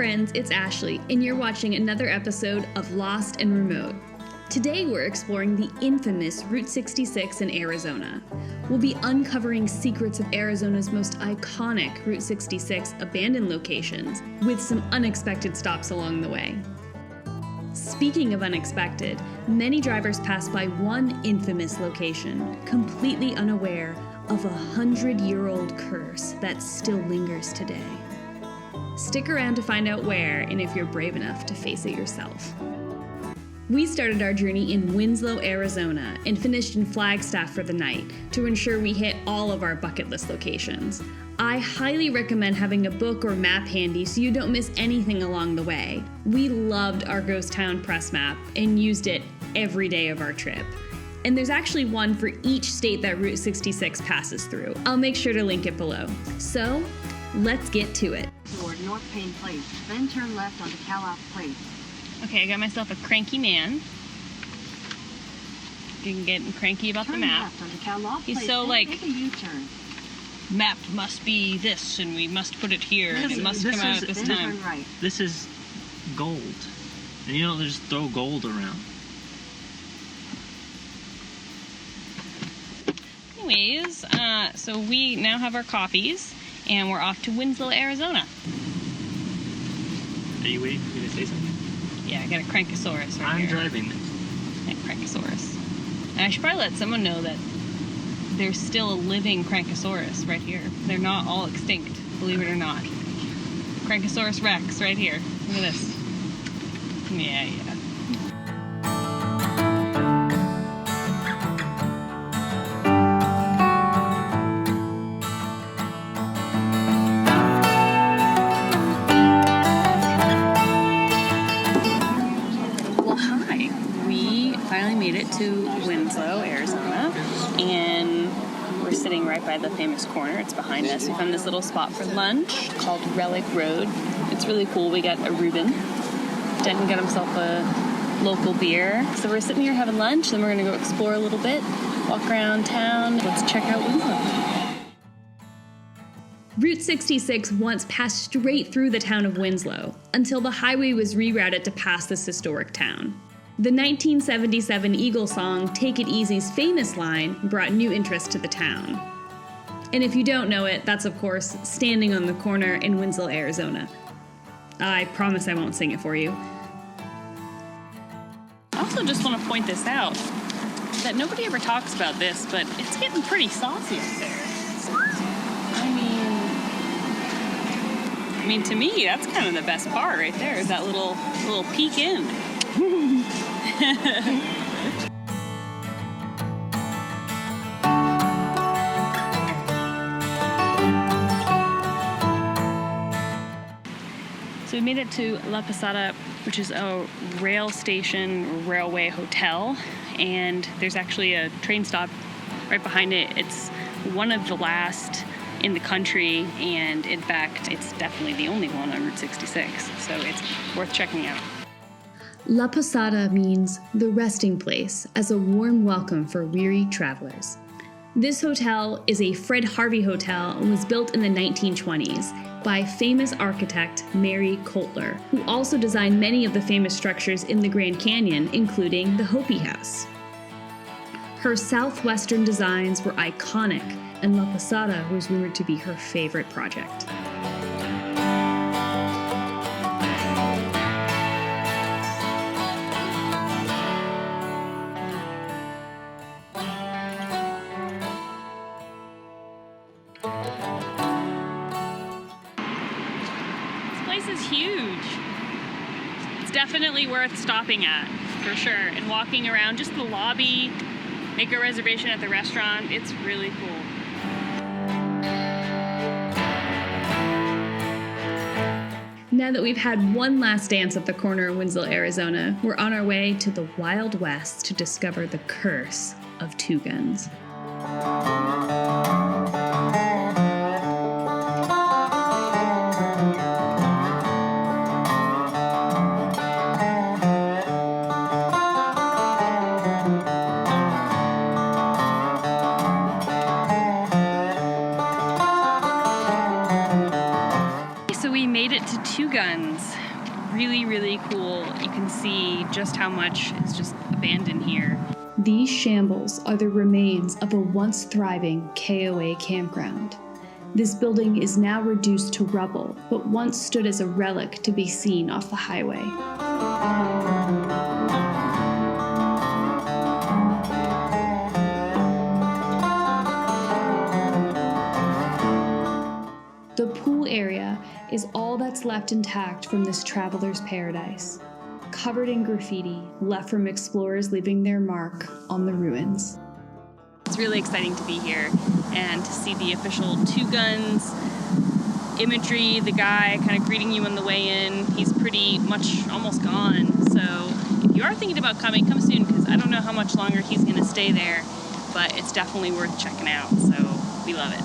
friends, it's Ashley, and you're watching another episode of Lost and Remote. Today we're exploring the infamous Route 66 in Arizona. We'll be uncovering secrets of Arizona's most iconic Route 66 abandoned locations, with some unexpected stops along the way. Speaking of unexpected, many drivers pass by one infamous location, completely unaware of a 100-year-old curse that still lingers today. Stick around to find out where and if you're brave enough to face it yourself. We started our journey in Winslow, Arizona, and finished in Flagstaff for the night to ensure we hit all of our bucket list locations. I highly recommend having a book or map handy so you don't miss anything along the way. We loved our ghost town press map and used it every day of our trip. And there's actually one for each state that Route 66 passes through. I'll make sure to link it below. So, let's get to it. Toward North Payne Place, then turn left onto Calop Place. Okay, I got myself a cranky man. You can get cranky about the map. Turn left onto Calop He's Place, so then like, take a U-turn. Map must be this, and we must put it here, and it must come out at this then time. Turn right. This is gold. And you don't just throw gold around. Anyways, so we now have our copies, and we're off to Winslow, Arizona. Are you waiting for me to say something? Yeah, I got a Crankosaurus right I'm here. driving this. Yeah, Crankosaurus. And I should probably let someone know that there's still a living Crankosaurus right here. They're not all extinct, believe it or not. Crankosaurus Rex right here. Look at this. Yeah. Made it to Winslow, Arizona, and we're sitting right by the famous corner. It's behind us. We found this little spot for lunch called Relic Road. It's really cool. We got a Reuben. Denton got himself a local beer. So we're sitting here having lunch, then we're going to go explore a little bit, walk around town. Let's check out Winslow. Route 66 once passed straight through the town of Winslow until the highway was rerouted to pass this historic town. The 1977 Eagle song Take It Easy's famous line brought new interest to the town. And if you don't know it, that's of course Standing on the Corner in Winslow, Arizona. I promise I won't sing it for you. I also just want to point this out, that nobody ever talks about this, but it's getting pretty saucy up there. I mean, to me, that's kind of the best part right there, is that little peek in. So we made it to La Posada, which is a rail station, railway hotel, and there's actually a train stop right behind it. It's one of the last in the country, and in fact, it's definitely the only one on Route 66, so it's worth checking out. La Posada means the resting place as a warm welcome for weary travelers. This hotel is a Fred Harvey hotel and was built in the 1920s by famous architect Mary Coulter, who also designed many of the famous structures in the Grand Canyon, including the Hopi House. Her southwestern designs were iconic, and La Posada was rumored to be her favorite project. This place is huge. It's definitely worth stopping at, for sure, and walking around just the lobby, make a reservation at the restaurant. It's really cool. Now that we've had one last dance at the corner of Winslow, Arizona, we're on our way to the Wild West to discover the curse of Two Guns. So we made it to Two Guns. really, really cool. You can see just how much is just abandoned here. These shambles are the remains of a once thriving KOA campground. This building is now reduced to rubble, but once stood as a relic to be seen off the highway. The pool area is all that's left intact from this traveler's paradise, covered in graffiti left from explorers leaving their mark on the ruins. It's really exciting to be here and to see the official Two Guns imagery, the guy kind of greeting you on the way in. He's pretty much almost gone, so if you are thinking about coming, come soon, because I don't know how much longer he's going to stay there, but it's definitely worth checking out, so we love it.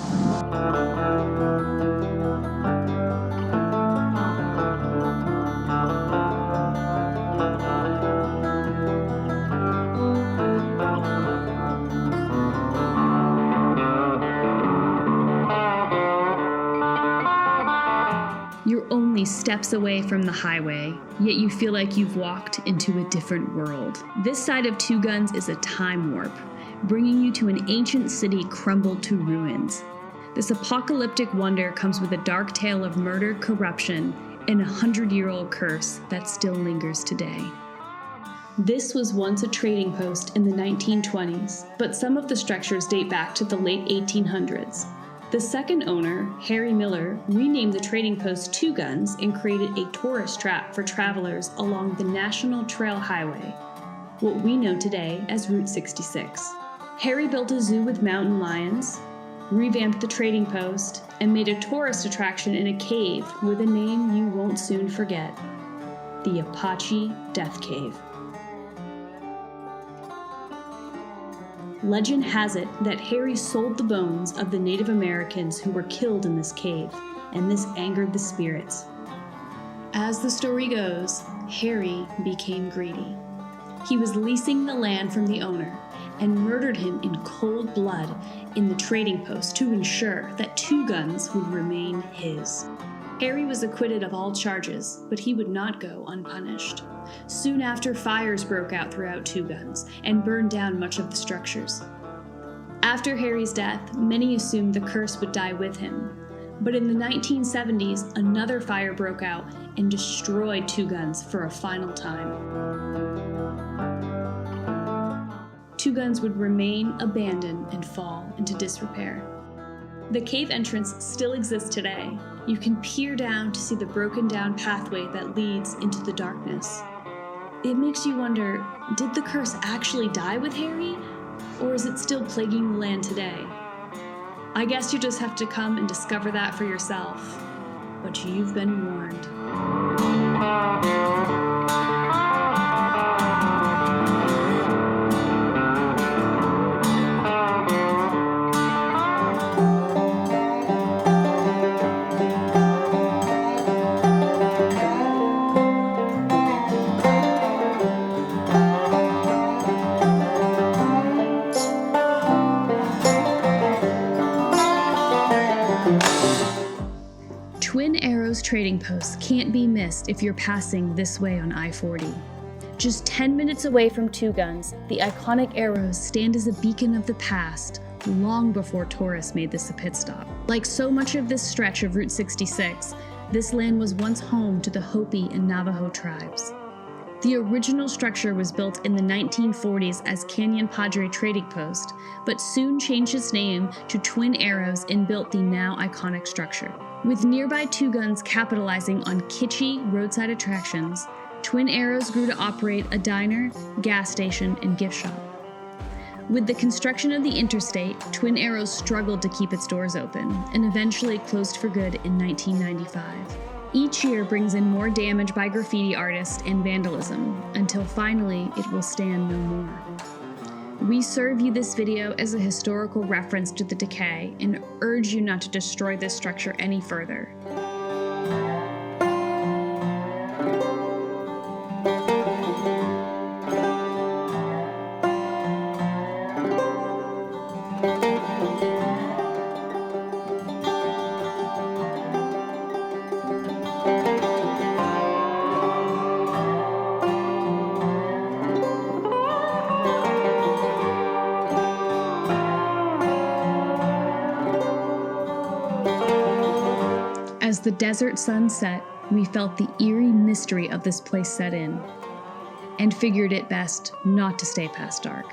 You're only steps away from the highway, yet you feel like you've walked into a different world. This side of Two Guns is a time warp, bringing you to an ancient city crumbled to ruins. This apocalyptic wonder comes with a dark tale of murder, corruption, and a 100-year-old curse that still lingers today. This was once a trading post in the 1920s, but some of the structures date back to the late 1800s. The second owner, Harry Miller, renamed the trading post Two Guns and created a tourist trap for travelers along the National Trail Highway, what we know today as Route 66. Harry built a zoo with mountain lions, revamped the trading post, and made a tourist attraction in a cave with a name you won't soon forget: the Apache Death Cave. Legend has it that Harry sold the bones of the Native Americans who were killed in this cave, and this angered the spirits. As the story goes, Harry became greedy. He was leasing the land from the owner and murdered him in cold blood in the trading post to ensure that Two Guns would remain his. Harry was acquitted of all charges, but he would not go unpunished. Soon after, fires broke out throughout Two Guns and burned down much of the structures. After Harry's death, many assumed the curse would die with him. But in the 1970s, another fire broke out and destroyed Two Guns for a final time. Two Guns would remain abandoned and fall into disrepair. The cave entrance still exists today. You can peer down to see the broken down pathway that leads into the darkness. It makes you wonder, did the curse actually die with Harry, or is it still plaguing the land today? I guess you just have to come and discover that for yourself, but you've been warned. Twin Arrows trading post can't be missed if you're passing this way on I-40. Just 10 minutes away from Two Guns, the iconic arrows stand as a beacon of the past, long before tourists made this a pit stop. Like so much of this stretch of Route 66, this land was once home to the Hopi and Navajo tribes. The original structure was built in the 1940s as Canyon Padre Trading Post, but soon changed its name to Twin Arrows and built the now iconic structure. With nearby Two Guns capitalizing on kitschy roadside attractions, Twin Arrows grew to operate a diner, gas station, and gift shop. With the construction of the interstate, Twin Arrows struggled to keep its doors open and eventually closed for good in 1995. Each year brings in more damage by graffiti artists and vandalism, until finally it will stand no more. We serve you this video as a historical reference to the decay and urge you not to destroy this structure any further. As the desert sun set, we felt the eerie mystery of this place set in, and figured it best not to stay past dark.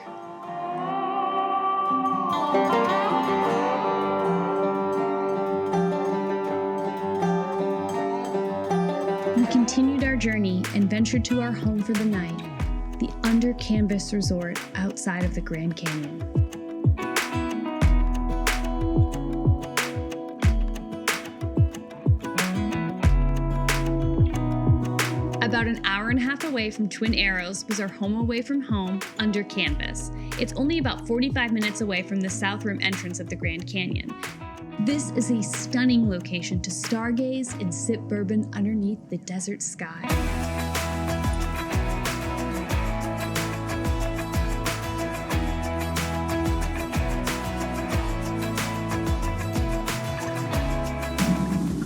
We continued our journey and ventured to our home for the night, the Under Canvas Resort outside of the Grand Canyon. About an hour and a half away from Twin Arrows was our home away from home, Under Canvas. It's only about 45 minutes away from the South Rim entrance of the Grand Canyon. This is a stunning location to stargaze and sip bourbon underneath the desert sky.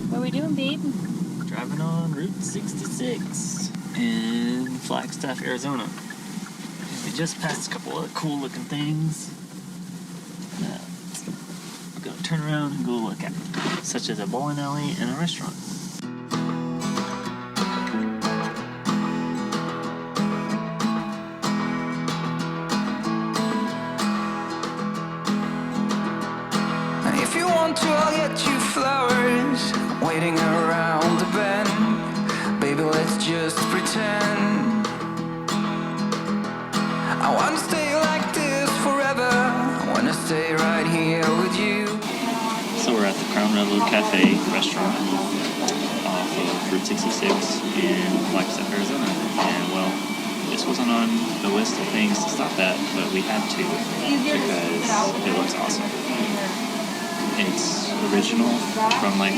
What are we doing, babe? Driving on Route 66 in Flagstaff, Arizona. We just passed a couple of cool looking things. We're going to turn around and go look at, such as a bowling alley and a restaurant. If you want to, I'll get you flowers waiting around the bend. Baby, let's just pretend. I wanna stay like this forever. I wanna stay right here with you. So we're at the Crown Redwood Cafe restaurant off of Route 66 in Flagstaff, Arizona. And well, this wasn't on the list of things to stop at, but we had to because it looks awesome. It's original from like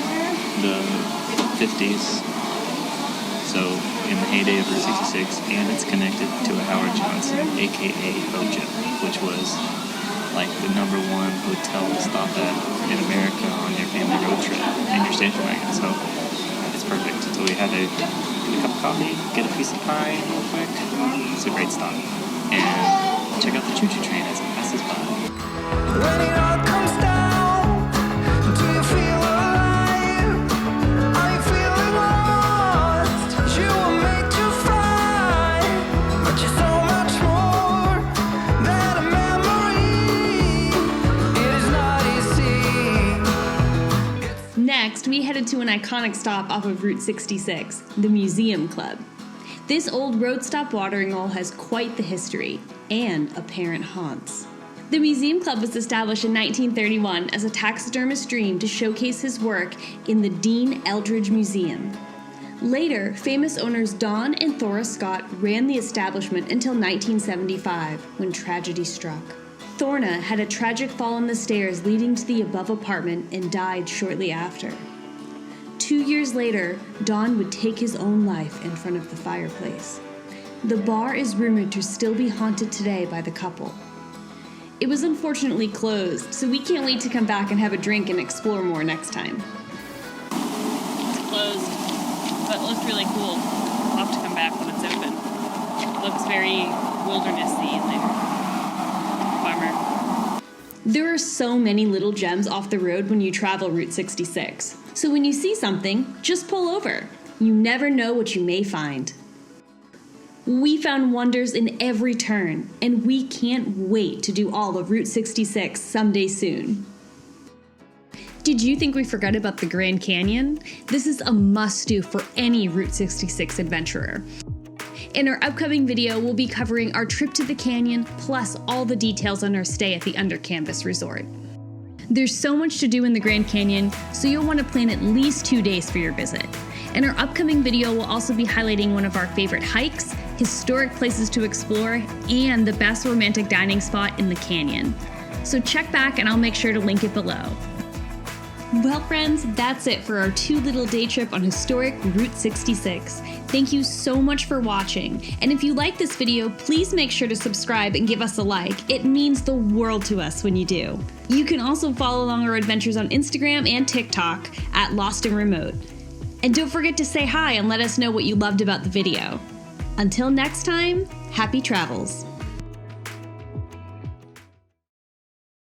the 50s. So in the heyday of Route 66, and it's connected to a Howard Johnson, aka Ojo, which was like the #1 hotel to stop at in America on your family road trip in your station wagon. So it's perfect. So we had to get a cup of coffee, get a piece of pie real quick. It's a great stop. And check out the choo-choo train as it passes by. When it all comes down, do you feel alive? Are you feeling lost? You were made to fly, but you're so much more than a memory. It is not easy. Next, we headed to an iconic stop off of Route 66, the Museum Club. This old road stop watering hole has quite the history and apparent haunts. The Museum Club was established in 1931 as a taxidermist's dream to showcase his work in the Dean Eldridge Museum. Later, famous owners Don and Thora Scott ran the establishment until 1975, when tragedy struck. Thorna had a tragic fall on the stairs leading to the above apartment and died shortly after. 2 years later, Don would take his own life in front of the fireplace. The bar is rumored to still be haunted today by the couple. It was unfortunately closed, so we can't wait to come back and have a drink and explore more next time. It's closed, but it looks really cool. I'll have to come back when it's open. It looks very wildernessy later. Bummer. There are so many little gems off the road when you travel Route 66. So when you see something, just pull over. You never know what you may find. We found wonders in every turn, and we can't wait to do all of Route 66 someday soon. Did you think we forgot about the Grand Canyon? This is a must-do for any Route 66 adventurer. In our upcoming video, we'll be covering our trip to the canyon, plus all the details on our stay at the Under Canvas Resort. There's so much to do in the Grand Canyon, so you'll want to plan at least 2 days for your visit. In our upcoming video, we'll also be highlighting one of our favorite hikes, historic places to explore, and the best romantic dining spot in the canyon. So check back and I'll make sure to link it below. Well, friends, that's it for our 2-little-day trip on historic Route 66. Thank you so much for watching. And if you like this video, please make sure to subscribe and give us a like. It means the world to us when you do. You can also follow along our adventures on Instagram and TikTok at Lost and Remote. And don't forget to say hi and let us know what you loved about the video. Until next time, happy travels.